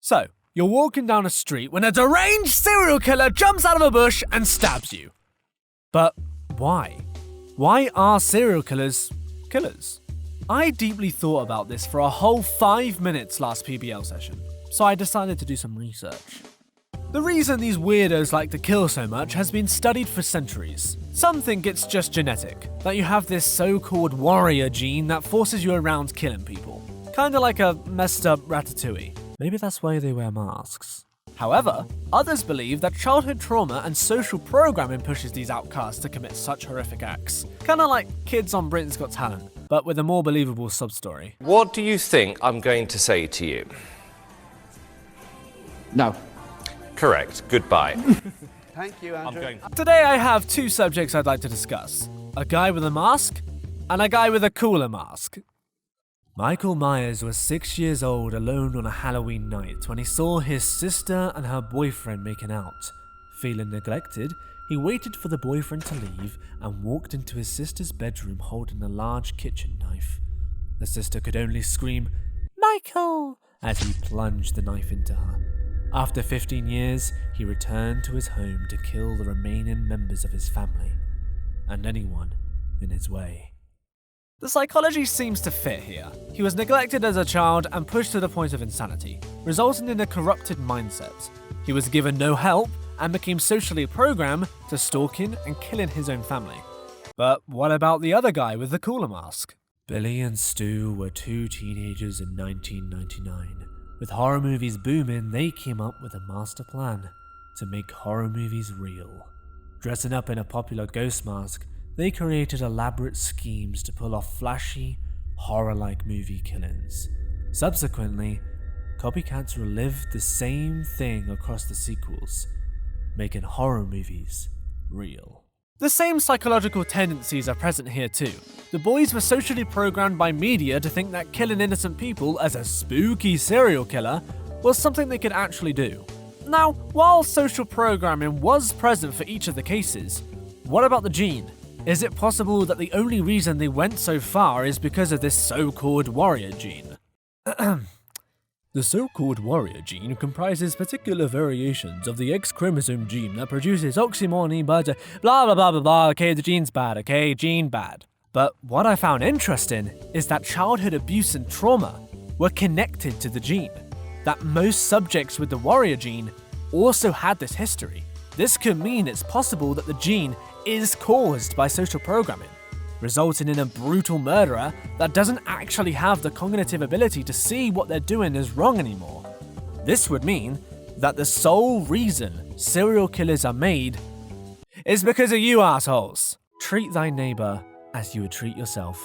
So, you're walking down a street when a deranged serial killer jumps out of a bush and stabs you. But why? Why are serial killers killers? I deeply thought about this for a whole 5 minutes last PBL session, so I decided to do some research. The reason these weirdos like to kill so much has been studied for centuries. Some think it's just genetic, that you have this so-called warrior gene that forces you around killing people. Kinda like a messed up ratatouille. Maybe that's why they wear masks. However, others believe that childhood trauma and social programming pushes these outcasts to commit such horrific acts. Kinda like kids on Britain's Got Talent, but with a more believable sub-story. What do you think I'm going to say to you? No. Correct. Goodbye. Thank you, Andrew. Today I have two subjects I'd like to discuss. A guy with a mask, and a guy with a cooler mask. Michael Myers was 6 years old alone on a Halloween night when he saw his sister and her boyfriend making out. Feeling neglected, he waited for the boyfriend to leave and walked into his sister's bedroom holding a large kitchen knife. The sister could only scream, "Michael!" as he plunged the knife into her. After 15 years, he returned to his home to kill the remaining members of his family, and anyone in his way. The psychology seems to fit here. He was neglected as a child and pushed to the point of insanity, resulting in a corrupted mindset. He was given no help and became socially programmed to stalking and killing his own family. But what about the other guy with the cooler mask? Billy and Stu were two teenagers in 1999. With horror movies booming, they came up with a master plan to make horror movies real. Dressing up in a popular ghost mask, they created elaborate schemes to pull off flashy, horror-like movie killings. Subsequently, copycats relived the same thing across the sequels, making horror movies real. The same psychological tendencies are present here too. The boys were socially programmed by media to think that killing innocent people as a spooky serial killer was something they could actually do. Now, while social programming was present for each of the cases, what about the gene? Is it possible that the only reason they went so far is because of this so-called warrior gene? The so-called warrior gene comprises particular variations of the X chromosome gene that produces oxymorny, but blah blah blah blah blah, okay, the gene's bad, okay, gene bad. But what I found interesting is that childhood abuse and trauma were connected to the gene. That most subjects with the warrior gene also had this history. This could mean it's possible that the gene is caused by social programming, resulting in a brutal murderer that doesn't actually have the cognitive ability to see what they're doing is wrong anymore. This would mean that the sole reason serial killers are made is because of you assholes. Treat thy neighbor as you would treat yourself.